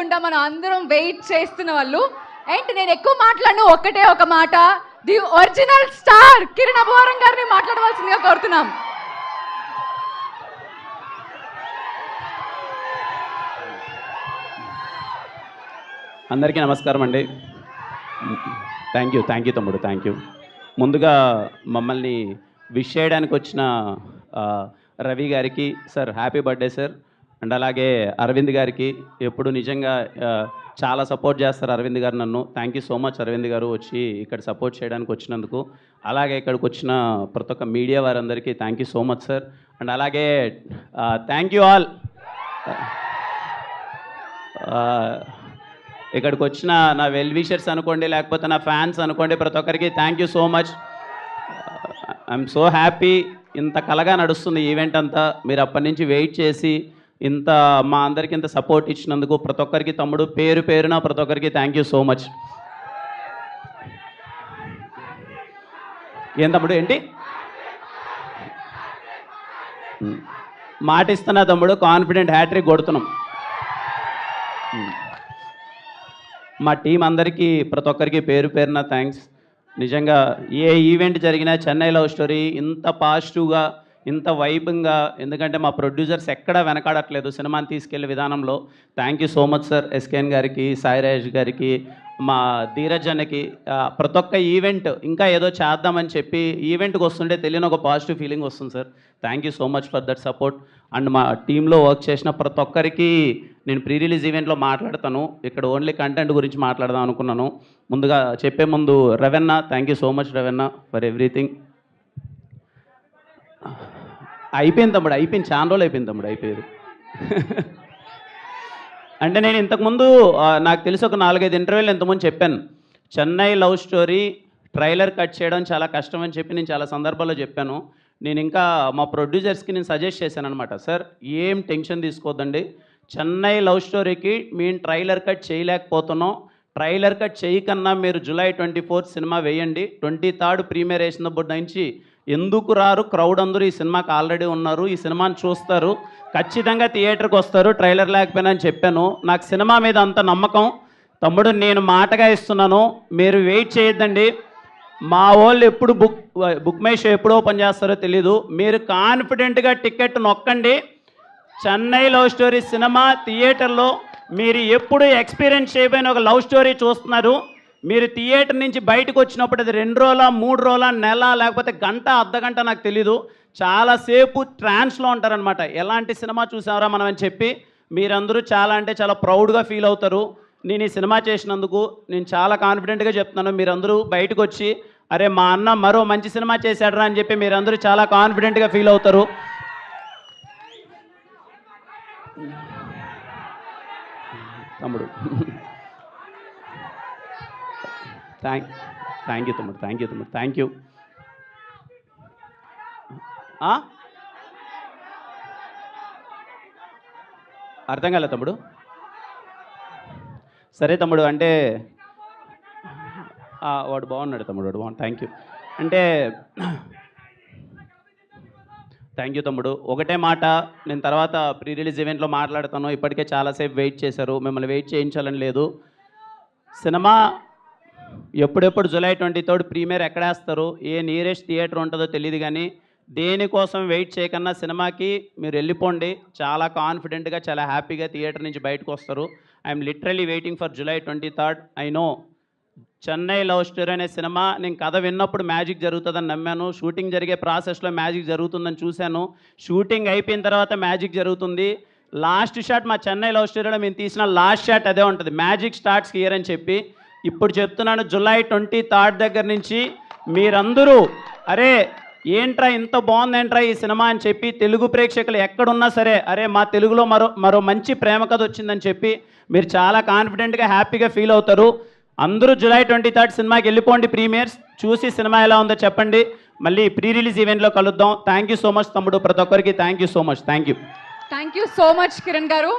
అనుకుంటా మనం అందరం వెయిట్ చేస్తున్న వాళ్ళు. అండ్ నేను ఎక్కువ మాట్లాడను, ఒక్కటే ఒక మాట, the original star Kiran Abbavaram గారిని మాట్లాడవలసిందిగా కోరుతున్నాం. అందరికీ నమస్కారం అండి. థ్యాంక్ యూ తమ్ముడు, థ్యాంక్ యూ. ముందుగా మమ్మల్ని విష్ చేయడానికి వచ్చిన రవి గారికి sir happy birthday sir. And అలాగే అరవింద్ గారికి ఎప్పుడు నిజంగా చాలా సపోర్ట్ చేస్తారు అరవింద్ గారు నన్ను. Thank you so much Arvind గారు వచ్చి ఇక్కడ సపోర్ట్ చేయడానికి వచ్చినందుకు. అలాగే ఇక్కడికి వచ్చిన ప్రతి ఒక్క మీడియా వారందరికీ thank you so much sir. And అలాగే థ్యాంక్ యూ ఆల్. ఇక్కడికి వచ్చిన నా వెల్ విషర్స్ అనుకోండి, లేకపోతే నా ఫ్యాన్స్ అనుకోండి, ప్రతి ఒక్కరికి thank you so much. I'm so happy. ఇంత కలగా నడుస్తుంది ఈవెంట్ అంతా. మీరు అప్పటి నుంచి వెయిట్ చేసి ఇంత మా అందరికీ ఇంత సపోర్ట్ ఇచ్చినందుకు ప్రతి ఒక్కరికి తమ్ముడు పేరు పేరున ప్రతి ఒక్కరికి థ్యాంక్ యూ సో మచ్. ఏం తమ్ముడు ఏంటి మాట ఇస్తున్నా తమ్ముడు, కాన్ఫిడెంట్ హ్యాట్రిక్ కొడుతున్నాం. మా టీం అందరికీ ప్రతి ఒక్కరికి పేరు పేరున థ్యాంక్స్. నిజంగా ఏ ఈవెంట్ జరిగినా చెన్నై లవ్ స్టోరీ ఇంత పాజిటివ్గా, ఇంత వైబ్గా, ఎందుకంటే మా ప్రొడ్యూసర్స్ ఎక్కడా వెనకాడట్లేదు సినిమాని తీసుకెళ్లే విధానంలో. Thank you so much sir. SKN గారికి, సాయిరాజ్ గారికి, మా ధీరజ్ అన్నకి. ప్రతి ఒక్క ఈవెంట్ ఇంకా ఏదో చేద్దామని చెప్పి ఈవెంట్కి వస్తుంటే తెలియని ఒక పాజిటివ్ ఫీలింగ్ వస్తుంది sir. Thank you so much for that support. And మా టీంలో వర్క్ చేసిన ప్రతి ఒక్కరికి నేను ప్రీ రిలీజ్ ఈవెంట్లో మాట్లాడతాను. ఇక్కడ ఓన్లీ కంటెంట్ గురించి మాట్లాడదాం అనుకున్నాను. ముందుగా చెప్పే ముందు Ravanna, thank you so much Ravanna for everything. అయిపోయింది తమ్ముడు, అయిపోయింది, చాలా రోజులు అయిపోయింది తమ్ముడు, అయిపోయేది. అంటే నేను ఇంతకుముందు నాకు తెలిసి ఒక 4-5 ఇంటర్వ్యూలు ఇంతకుముందు చెప్పాను. Chennai love story trailer cut చేయడం చాలా కష్టం అని చెప్పి నేను చాలా సందర్భాల్లో చెప్పాను. నేను ఇంకా మా ప్రొడ్యూసర్స్కి నేను సజెస్ట్ చేశాను అనమాట. సార్ ఏం టెన్షన్ తీసుకోవద్దండి, చెన్నై లవ్ స్టోరీకి మేము ట్రైలర్ కట్ చేయలేకపోతున్నాం. ట్రైలర్ కట్ చేయకన్నా మీరు July 24 సినిమా వేయండి. 23rd ప్రీమియర్ వేసినప్పటి నుంచి ఎందుకు రారు, క్రౌడ్ అందరూ ఈ సినిమాకి ఆల్రెడీ ఉన్నారు, ఈ సినిమాని చూస్తారు, ఖచ్చితంగా థియేటర్కి వస్తారు ట్రైలర్ లేకపోయినా అని చెప్పాను. నాకు సినిమా మీద అంత నమ్మకం తమ్ముడు, నేను మాటగా ఇస్తున్నాను. మీరు వెయిట్ చేయొద్దండి. మా వాళ్ళు ఎప్పుడు బుక్ మై షో ఎప్పుడు ఓపెన్ చేస్తారో తెలీదు. మీరు కాన్ఫిడెంట్గా టికెట్ నొక్కండి. చెన్నై లవ్ స్టోరీ సినిమా థియేటర్లో మీరు ఎప్పుడు ఎక్స్పీరియన్స్ చేయబోయిన ఒక లవ్ స్టోరీ చూస్తున్నారు. మీరు థియేటర్ నుంచి బయటకు వచ్చినప్పుడు అది 2 రోజుల 3 రోజుల నెల లేకపోతే గంట అర్ధగంట నాకు తెలీదు, చాలాసేపు ట్రాన్స్లో ఉంటారనమాట. ఎలాంటి సినిమా చూసారా మనం అని చెప్పి మీరందరూ చాలా అంటే చాలా ప్రౌడ్గా ఫీల్ అవుతారు. నేను ఈ సినిమా చేసినందుకు నేను చాలా కాన్ఫిడెంట్గా చెప్తున్నాను. మీరందరూ బయటకు వచ్చి అరే మా అన్న మరో మంచి సినిమా చేశాడరా అని చెప్పి మీరందరూ చాలా కాన్ఫిడెంట్గా ఫీల్ అవుతారు. తమ్ముడు థ్యాంక్ యూ తమ్ముడు, థ్యాంక్ యూ. అర్థం కాలే తమ్ముడు. సరే తమ్ముడు, అంటే వాడు బాగున్నాడు తమ్ముడు, వాడు బాగున్నాడు. Thank you. అంటే థ్యాంక్ యూ తమ్ముడు. ఒకటే మాట, నేను తర్వాత ప్రీ రిలీజ్ ఈవెంట్లో మాట్లాడతాను. ఇప్పటికే చాలాసేపు వెయిట్ చేశారు, మిమ్మల్ని వెయిట్ చేయించాలని లేదు. సినిమా ఎప్పుడెప్పుడు July 23rd ప్రీమియర్ ఎక్కడేస్తారు, ఏ నియరెస్ట్ థియేటర్ ఉంటుందో తెలియదు, కానీ దేనికోసం వెయిట్ చేయకన్నా సినిమాకి మీరు వెళ్ళిపోండి. చాలా కాన్ఫిడెంట్గా చాలా హ్యాపీగా థియేటర్ నుంచి బయటకు వస్తారు. I'm literally waiting for July 23rd. I know Chennai love story అనే సినిమా నేను కథ విన్నప్పుడు మ్యాజిక్ జరుగుతుందని నమ్మాను. షూటింగ్ జరిగే ప్రాసెస్లో మ్యాజిక్ జరుగుతుందని చూశాను. షూటింగ్ అయిపోయిన తర్వాత మ్యాజిక్ జరుగుతుంది. లాస్ట్ షాట్ మా చెన్నై లవ్ స్టోరీలో మేము తీసిన లాస్ట్ షాట్ అదే ఉంటుంది, మ్యాజిక్ స్టార్ట్స్ హియర్ అని చెప్పి. ఇప్పుడు చెప్తున్నాను, July 23rd దగ్గర నుంచి మీరందరూ అరే ఏంట్రా ఇంత బాగుందేంట్రా ఈ సినిమా అని చెప్పి తెలుగు ప్రేక్షకులు ఎక్కడున్నా సరే అరే మా తెలుగులో మరో మంచి ప్రేమ కథ వచ్చిందని చెప్పి మీరు చాలా కాన్ఫిడెంట్గా హ్యాపీగా ఫీల్ అవుతారు. అందరూ July 23rd సినిమాకి వెళ్ళిపోండి, ప్రీమియర్స్ చూసి సినిమా ఎలా ఉందో చెప్పండి. మళ్ళీ ప్రీ రిలీజ్ ఈవెంట్లో కలుద్దాం. థ్యాంక్ యూ సో మచ్ తమ్ముడు, ప్రతి ఒక్కరికి thank you so much. Thank you so much Kiran గారు.